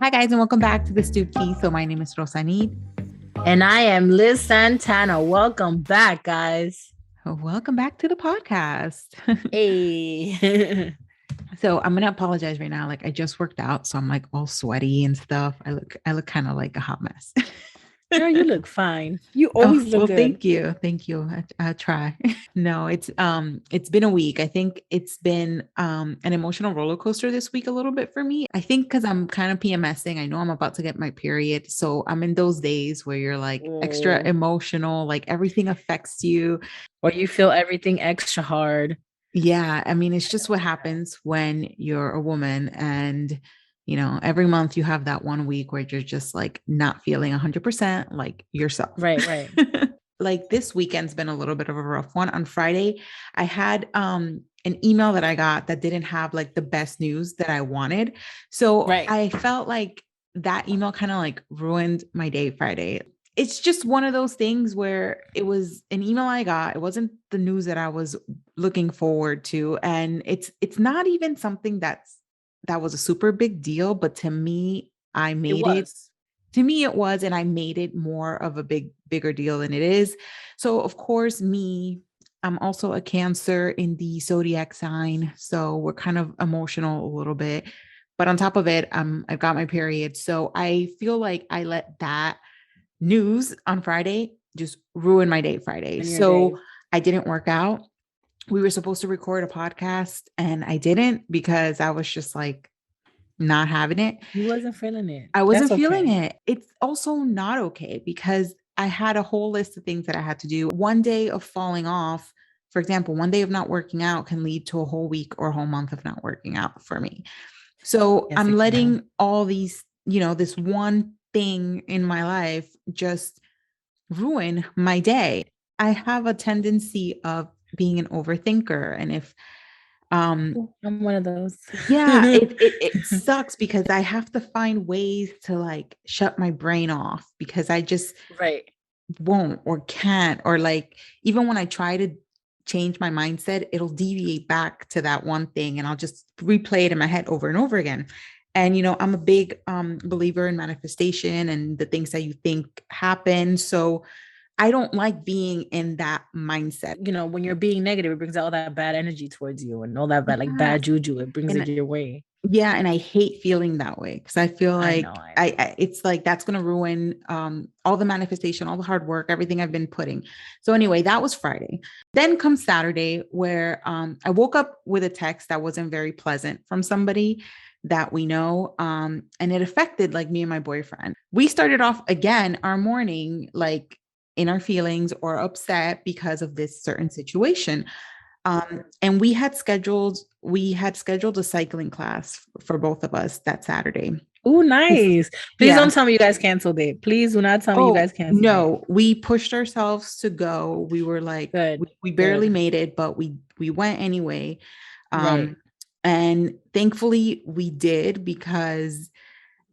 Hi, guys, and welcome back to the Stoop. So my name is Rosanid. And I am Liz Santana. Welcome back, guys. Welcome back to the podcast. Hey. So I'm gonna apologize right now. Like I just worked out, so I'm like all sweaty and stuff. I look kind of like a hot mess. Girl, you look fine. You Oh, always look well, good. thank you. I try. No, it's been a week. I think it's been an emotional roller coaster this week a little bit for me. I think because I'm kind of PMSing. I know I'm about to get my period, so I'm in those days where you're like extra Oh. emotional, like everything affects you. Or you feel everything extra hard. Yeah, I mean, it's just what happens when you're a woman and every month you have that one week where you're just like not feeling 100% like yourself. Right. Like this weekend's been a little bit of a rough one. On Friday, I had an email that I got that didn't have like the best news that I wanted. So Right. I felt like that email kind of like ruined my day Friday. It's just one of those things where it was an email I got. It wasn't the news that I was looking forward to. And it's not even something that was a super big deal, but to me, I It made it was. to me it was, and I made it more of a bigger deal than it is. So of course, I'm also a Cancer in the zodiac sign, so we're kind of emotional a little bit. But on top of it, I've got my period, so I feel like I let that news on Friday just ruin my day Friday. In your So day. I didn't work out. We were supposed to record a podcast and I didn't because I was just like not having it. You wasn't feeling it. I That's wasn't feeling okay. it. It's also not okay because I had a whole list of things that I had to do. One day of falling off, for example, one day of not working out can lead to a whole week or a whole month of not working out for me. So Yes, I'm it can. letting all these, this one thing in my life just ruin my day. I have a tendency of being an overthinker. And if Ooh, I'm one of those. yeah, it sucks because I have to find ways to like shut my brain off because I just Right. won't or can't, or like even when I try to change my mindset, it'll deviate back to that one thing and I'll just replay it in my head over and over again. And I'm a big believer in manifestation and the things that you think happen. So I don't like being in that mindset. When you're being negative, it brings all that bad energy towards you and all that bad, like Yeah. bad juju. It brings it And your way. yeah, and I hate feeling that way because I feel I know, like I I, know. I it's like that's going to ruin all the manifestation, all the hard work, everything I've been putting. So anyway, that was Friday. Then comes Saturday where I woke up with a text that wasn't very pleasant from somebody that we know, and it affected like me and my boyfriend. We started off again our morning like in our feelings or upset because of this certain situation. And we had scheduled a cycling class for both of us that Saturday. Oh, nice. Please Yeah. don't tell me you guys canceled it. Please do not tell me you Oh, guys canceled it. no, we pushed ourselves to go. We were like, we, Good, we barely good. made it, but we went anyway. Um, Right. and thankfully we did because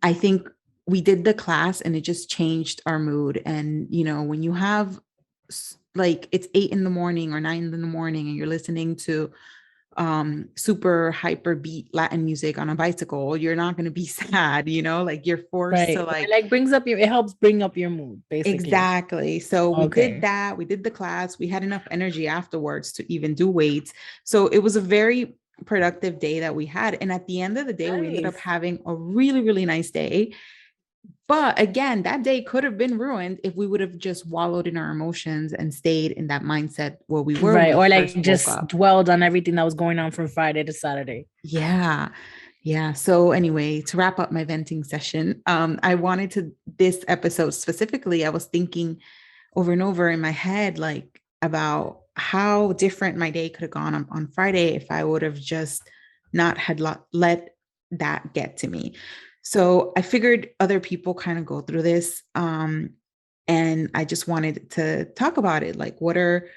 I think we did the class and it just changed our mood. And, when you have like it's 8 in the morning or 9 in the morning and you're listening to super hyper beat Latin music on a bicycle, you're not going to be sad, like you're forced to Right. It like like it helps bring up your mood, basically. exactly. So we did Okay. that. We did the class. We had enough energy afterwards to even do weights. So it was a very productive day that we had. And at the end of the day, we ended up Nice. having a really, really nice day. But again, that day could have been ruined if we would have just wallowed in our emotions and stayed in that mindset where we were when Right. we Or like first woke just up. dwelled on everything that was going on from Friday to Saturday. Yeah. Yeah. So anyway, to wrap up my venting session, I wanted to this episode specifically, I was thinking over and over in my head, like about how different my day could have gone on Friday if I would have just not had let that get to me. So I figured other people kind of go through this. And I just wanted to talk about it. Like, what are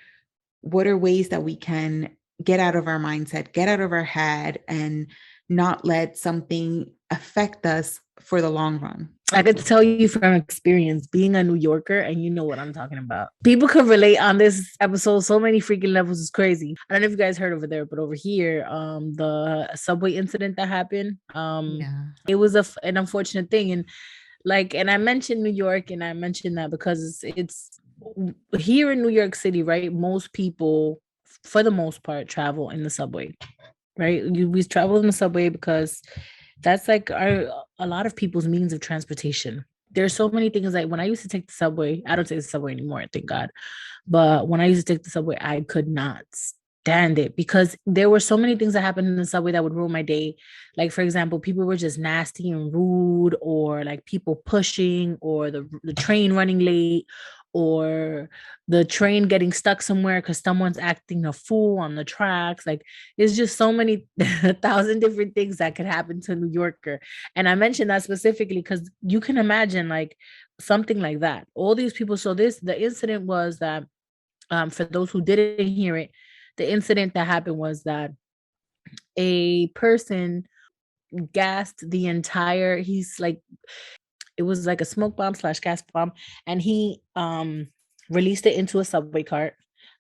ways that we can get out of our mindset, get out of our head, and not let something affect us for the long run. I could tell you from experience being a New Yorker, and you know what I'm talking about. People could relate on this episode. So many freaking levels is crazy. I don't know if you guys heard over there, but over here, the subway incident that happened, Yeah. it was an unfortunate thing, and like, and I mentioned New York, and I mentioned that because it's here in New York City, right? Most people, for the most part, travel in the subway, right? We travel in the subway because that's like a lot of people's means of transportation. There's so many things like when I used to take the subway, I don't take the subway anymore, thank God. But when I used to take the subway, I could not stand it because there were so many things that happened in the subway that would ruin my day. Like, for example, people were just nasty and rude, or like people pushing, or the train running late, or the train getting stuck somewhere because someone's acting a fool on the tracks. Like, it's just so many a thousand different things that could happen to a New Yorker. And I mentioned that specifically because you can imagine like something like that. All these people. So the incident was that for those who didn't hear it, the incident that happened was that a person gassed the entire, he's like, it was like a smoke bomb slash gas bomb, and he released it into a subway cart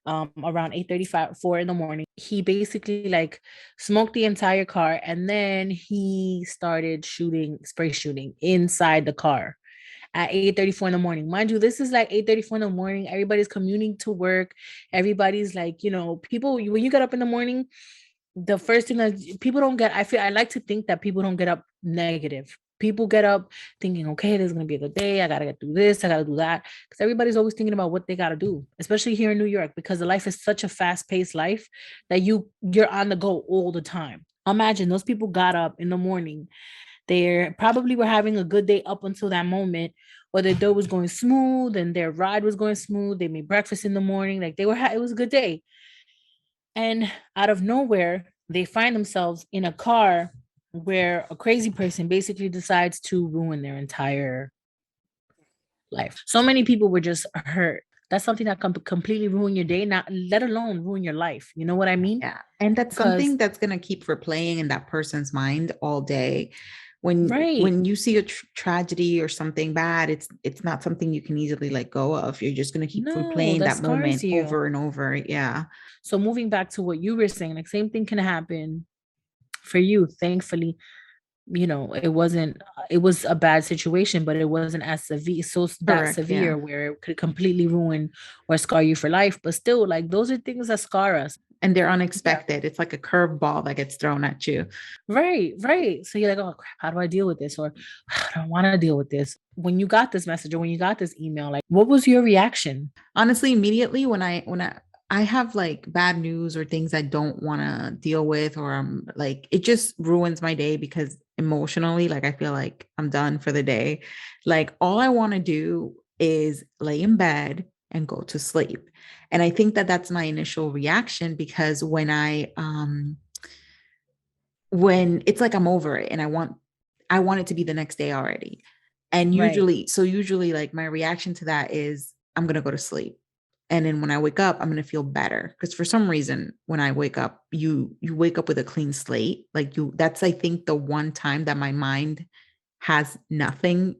around 8:35 4 in the morning. He basically like smoked the entire car, and then he started spray shooting inside the car at 8:34 in the morning. Mind you, this is like 8:34 in the morning. Everybody's commuting to work. Everybody's like, people, when you get up in the morning, the first thing that people don't get, I like to think that people don't get up negative. People get up thinking, okay, this is gonna be a good day. I gotta get through this, I gotta do that. Because everybody's always thinking about what they gotta do, especially here in New York, because the life is such a fast-paced life that you're on the go all the time. Imagine those people got up in the morning. They probably were having a good day up until that moment, or their day was going smooth and their ride was going smooth. They made breakfast in the morning, like it was a good day. And out of nowhere, they find themselves in a car where a crazy person basically decides to ruin their entire life. So many people were just hurt. That's something that can completely ruin your day, not let alone ruin your life. You know what I mean? Yeah. And that's Because something that's going to keep replaying in that person's mind all day. right, When you see a tragedy or something bad, it's not something you can easily let go of. You're just going to keep no, replaying that that scars moment you. over and over. Yeah. So moving back to what you were saying, like same thing can happen for you. Thankfully, it was a bad situation, but it wasn't as severe, so that Correct. severe Yeah. where it could completely ruin or scar you for life. But still, like those are things that scar us. And they're Yeah. unexpected. It's like a curveball that gets thrown at you. Right. So you're like, oh crap, how do I deal with this? Or I don't want to deal with this. When you got this message or when you got this email, like what was your reaction? Honestly, immediately when I have like bad news or things I don't want to deal with, or I'm like, it just ruins my day because emotionally, like I feel like I'm done for the day. Like all I want to do is lay in bed and go to sleep. And I think that that's my initial reaction because when it's like I'm over it and I want it to be the next day already. And Right. usually like my reaction to that is I'm going to go to sleep. And then when I wake up, I'm going to feel better because for some reason when I wake up, you wake up with a clean slate. Like that's I think the one time that my mind has nothing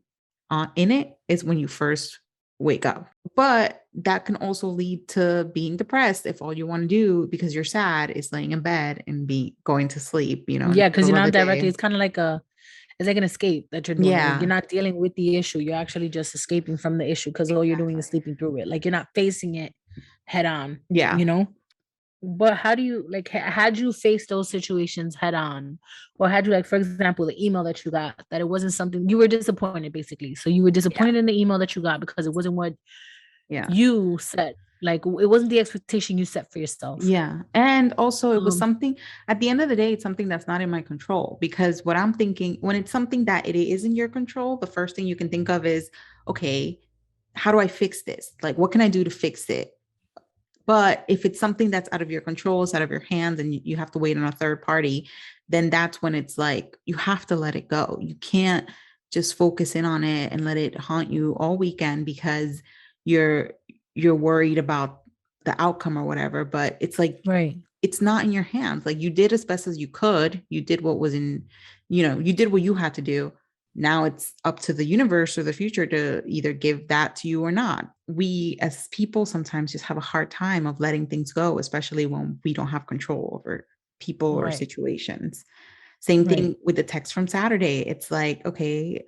in it is when you first wake up. But that can also lead to being depressed if all you want to do because you're sad is laying in bed and be going to sleep, in the Yeah, because middle you're of the not directly, day. it's kind of like it's like an escape that you're doing. Like you're Yeah, not dealing with the issue. You're actually just escaping from the issue because all you're doing is exactly. sleeping through it. Like you're not facing it head on, Yeah. you know? But how do you like had you faced those situations head on? Or had you, like, for example, the email that you got that it wasn't something you were disappointed basically. So you were Yeah. disappointed in the email that you got because it wasn't what Yeah. you set. Like it wasn't the expectation you set for yourself. Yeah. And also, it was Um, something at the end of the day, it's something that's not in my control because what I'm thinking when it's something that it is in your control, the first thing you can think of is, okay, how do I fix this? Like, what can I do to fix it? But if it's something that's out of your control, it's out of your hands, and you have to wait on a third party, then that's when it's like you have to let it go. You can't just focus in on it and let it haunt you all weekend because you're you're worried about the outcome or whatever. But it's like right. it's not in your hands. Like you did as best as you could. You did what was in, you did what you had to do. Now it's up to the universe or the future to either give that to you or not. We as people sometimes just have a hard time of letting things go, especially when we don't have control over people or Right. situations. Same Right. thing with the text from Saturday. It's like, okay,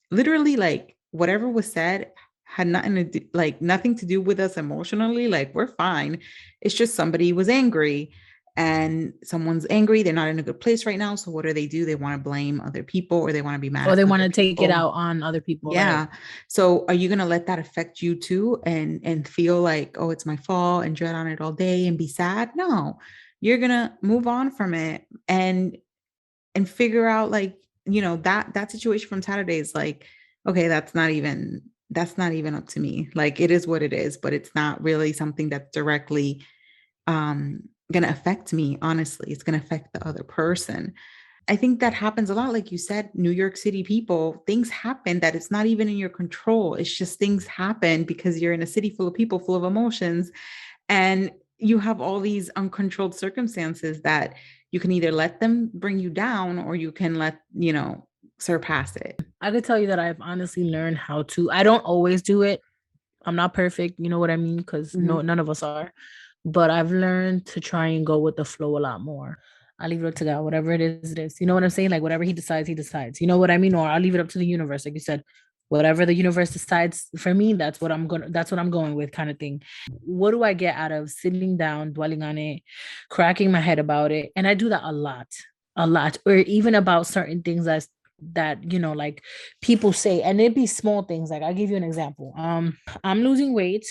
literally like whatever was said had nothing to do, like nothing to do with us emotionally. Like we're fine. It's just somebody was angry and someone's angry. They're not in a good place right now. So what do? They want to blame other people or they want to be mad Or at they want other to take it people. out on other people, right? Yeah. So are you going to let that affect you too and feel like, oh, it's my fault and dread on it all day and be sad? No. You're going to move on from it and figure out like, that situation from Saturday is like, okay, that's not even up to me. Like it is what it is, but it's not really something that's directly going to affect me. Honestly, it's going to affect the other person. I think that happens a lot. Like you said, New York City people, things happen that it's not even in your control. It's just things happen because you're in a city full of people, full of emotions, and you have all these uncontrolled circumstances that you can either let them bring you down or you can surpass it. I could tell you that I've honestly learned how to. I don't always do it. I'm not perfect, you know what I mean? Because no, Mm-hmm. none of us are. But I've learned to try and go with the flow a lot more. I leave it up to God, whatever it is, it is. You know what I'm saying? Like whatever he decides, he decides. You know what I mean? Or I'll leave it up to the universe, like you said. Whatever the universe decides for me, that's what I'm going with, kind of thing. What do I get out of sitting down, dwelling on it, cracking my head about it? And I do that a lot, or even about certain things that like people say, and it'd be small things. Like I'll give you an example. I'm losing weight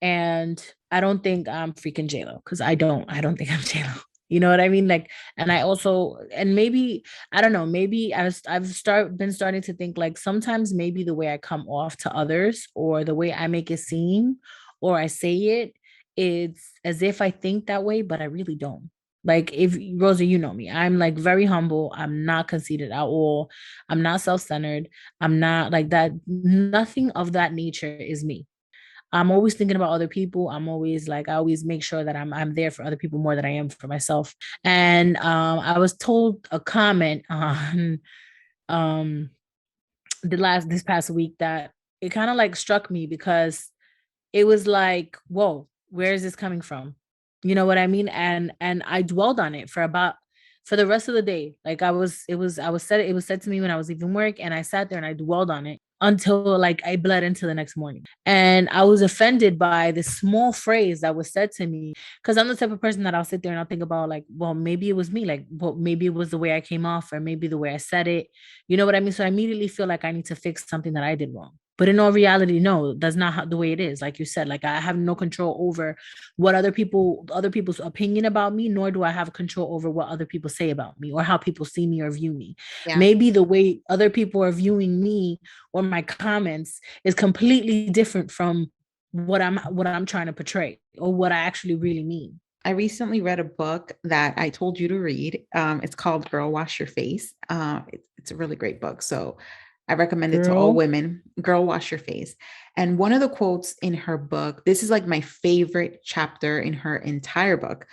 and I don't think I'm freaking JLo because I don't think I'm JLo. You know what I mean? Like, and I also, and maybe, I don't know, maybe been starting to think like sometimes maybe the way I come off to others or the way I make it seem or I say it, it's as if I think that way, but I really don't. Like if Rosa, you know me, I'm like very humble. I'm not conceited at all. I'm not self-centered. I'm not like that. Nothing of that nature is me. I'm always thinking about other people. I'm always like, I always make sure that I'm there for other people more than I am for myself. And I was told a comment on um this past week that it kind of like struck me because it was like, whoa, where is this coming from? You know what I mean? And I dwelled on it for the rest of the day. Like it was said to me when I was leaving work, and I sat there and I dwelled on it until like I bled into the next morning. And I was offended by this small phrase that was said to me because I'm the type of person that I'll sit there and I'll think about like, well, maybe it was me, like, well, maybe it was the way I came off, or maybe the way I said it. You know what I mean? So I immediately feel like I need to fix something that I did wrong. But in all reality, no, that's not the way it is. Like you said, like I have no control over what other people's opinion about me, nor do I have control over what other people say about me or how people see me or view me. Yeah. Maybe the way other people are viewing me or my comments is completely different from what I'm trying to portray or what I actually really mean. I recently read a book that I told you to read. It's called Girl Wash Your Face. It's a really great book. So I recommend it to all Girl. women. Girl Wash Your Face. And one of the quotes in her book, this is like my favorite chapter in her entire book.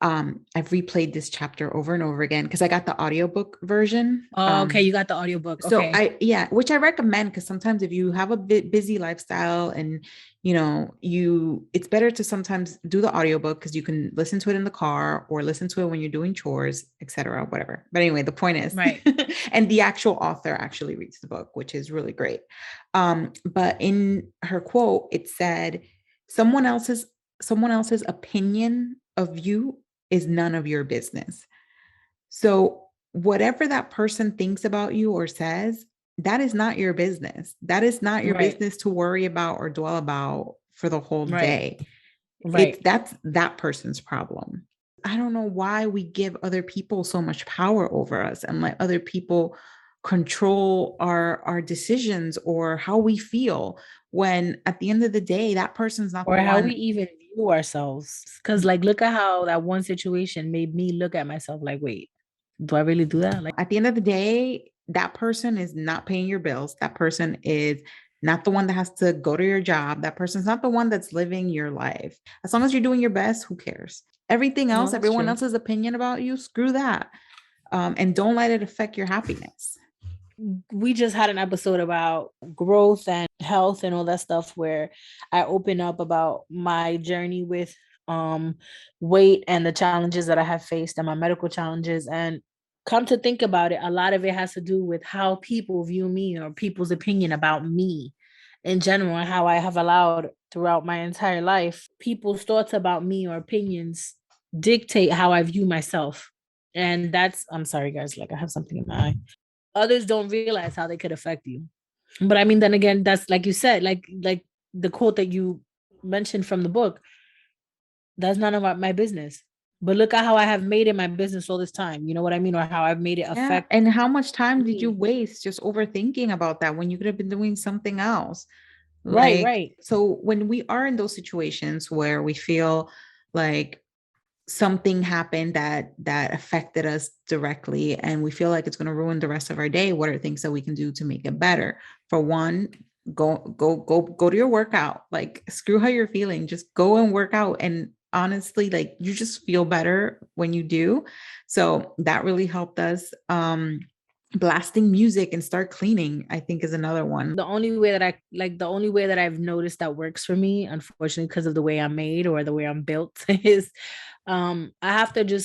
I've replayed this chapter over and over again because I got the audiobook version. Oh, okay, you got the audiobook. So Okay. which I recommend because sometimes if you have a bit busy lifestyle and it's better to sometimes do the audiobook because you can listen to it in the car or listen to it when you're doing chores, etc., whatever. But anyway, the point is, Right. and the actual author actually reads the book, which is really great. But in her quote, it said, someone else's someone else's opinion of you is none of your business. So, whatever that person thinks about you or says, that is not your business. That is not your Right. business to worry about or dwell about for the whole Right. day. Right. That's that person's problem. I don't know why we give other people so much power over us and let other people control our decisions or how we feel when at the end of the day that person's not Or the how we one. even view ourselves. Because, like, look at how that one situation made me look at myself like, wait, do I really do that? Like, At the end of the day, that person is not paying your bills. That person is not the one that has to go to your job. That person's not the one that's living your life. As long as you're doing your best, who cares? Everything no, else, that's everyone true. else's opinion about you, screw that. And don't let it affect your happiness. we just had an episode about growth and health and all that stuff where I open up about my journey with weight and the challenges that I have faced and my medical challenges. And come to think about it, a lot of it has to do with how people view me or people's opinion about me in general, and how I have allowed throughout my entire life people's thoughts about me or opinions dictate how I view myself. And that's, I'm sorry guys, like I have something in my eye. Others don't realize how they could affect you. But I mean, then again, that's like you said, like the quote that you mentioned from the book, that's none of my business. But look at how I have made it my business all this time. You know what I mean? Or how I've made it Yeah. affect And how much time did you me. waste just overthinking about that when you could have been doing something else? Right, Like, right. so when we are in those situations where we feel like something happened that affected us directly and we feel like it's going to ruin the rest of our day, what are things that we can do to make it better? For one, go to your workout. Like, screw how you're feeling, just go and work out. And honestly, like, you just feel better when you do. So that really helped us. Blasting music and start cleaning, I think, is another one. The only way that I've noticed that works for me, unfortunately, because of the way I'm made or the way I'm built, is I have to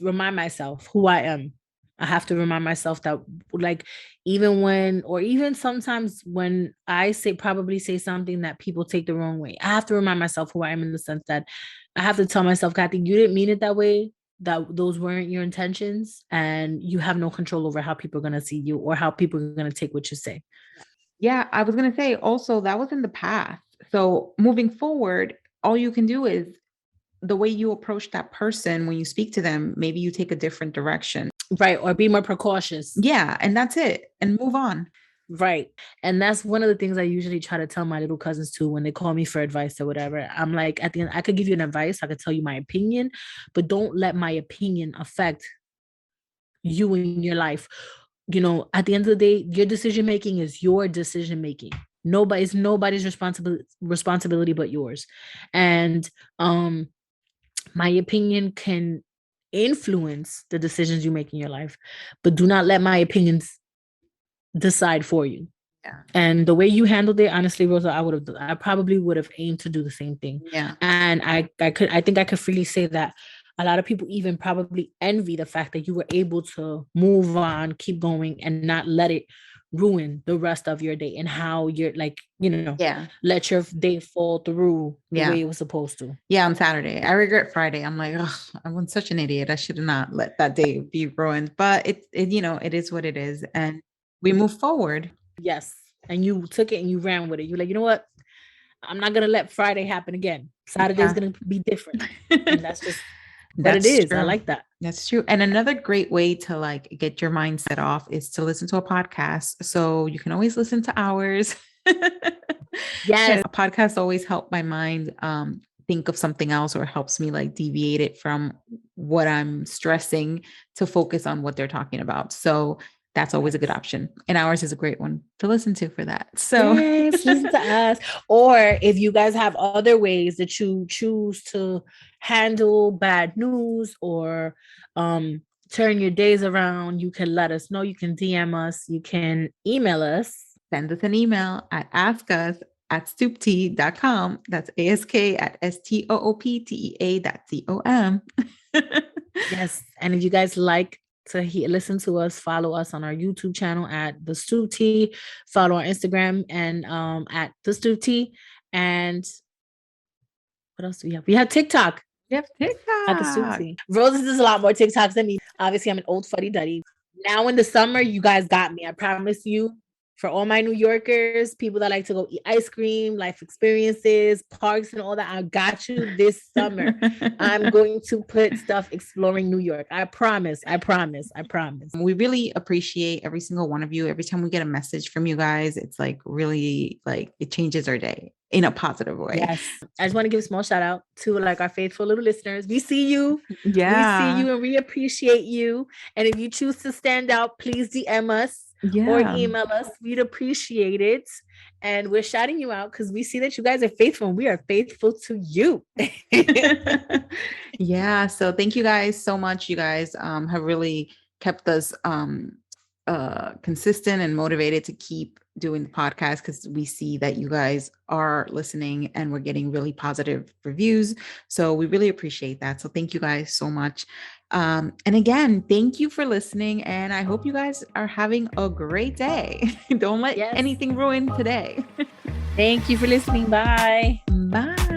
remind myself who I am. I have to remind myself that, like, even when, or even sometimes when I probably say something that people take the wrong way, I have to remind myself who I am, in the sense that I have to tell myself, Kathy, you didn't mean it that way, that those weren't your intentions, and you have no control over how people are going to see you or how people are going to take what you say. Yeah, I was going to say also that was in the past. So moving forward, all you can do is the way you approach that person when you speak to them, maybe you take a different direction. Right. Or be more precautious. Yeah, and that's it. And move on. Right. And that's one of the things I usually try to tell my little cousins too when they call me for advice or whatever. I'm like, at the end, I could give you an advice, I could tell you my opinion, but don't let my opinion affect you in your life. You know, at the end of the day, your decision making is your decision making. Nobody's responsibility but yours. And my opinion can influence the decisions you make in your life, but do not let my opinions decide for you. Yeah. And the way you handled it, honestly, Rosa, I probably would have aimed to do the same thing. Yeah. And I think I could freely say that a lot of people even probably envy the fact that you were able to move on, keep going, and not let it ruin the rest of your day, and how you're, like, Yeah. let your day fall through the Yeah. way it was supposed to. Yeah, on Saturday. I regret Friday. I'm like, oh, I'm such an idiot. I should have not let that day be ruined. But it is what it is. And we move forward. Yes. And you took it and you ran with it. You're like, you know what? I'm not gonna let Friday happen again. Saturday's Yeah. gonna be different. And that's just what it That's is. I true. like that. That's true. And another great way to like get your mindset off is to listen to a podcast. So you can always listen to ours. Yes. A podcast always help my mind think of something else, or helps me like deviate it from what I'm stressing to focus on what they're talking about. So that's always a good option. And ours is a great one to listen to for that. So Yes, listen to us. Or if you guys have other ways that you choose to handle bad news, or turn your days around, you can let us know. You can DM us, you can email us. send us an email at askus@stooptea.com. That's ask@stooptea.com. Yes. And if you guys like to listen to us, follow us on our YouTube channel at the Stoop Tea. Follow our Instagram and at the Stoop Tea. And what else do we have? We have TikTok We have at the Stoop TikTok. Tea. Rose does a lot more TikToks than me. Obviously, I'm an old fuddy duddy. Now in the summer, you guys got me. I promise you. For all my New Yorkers, people that like to go eat ice cream, life experiences, parks, and all that, I got you this summer. I'm going to put stuff exploring New York. I promise. I promise. I promise. We really appreciate every single one of you. Every time we get a message from you guys, it's like really like it changes our day in a positive way. Yes. I just want to give a small shout out to like our faithful little listeners. We see you. Yeah. We see you and we appreciate you. And if you choose to stand out, please DM us or email us. We'd appreciate it. And we're shouting you out because we see that you guys are faithful and we are faithful to you. Yeah. So thank you guys so much. You guys have really kept us consistent and motivated to keep doing the podcast, because we see that you guys are listening and we're getting really positive reviews. So we really appreciate that. So thank you guys so much. And again, thank you for listening. And I hope you guys are having a great day. Don't let Yes. anything ruin today. Thank you for listening. Bye. Bye.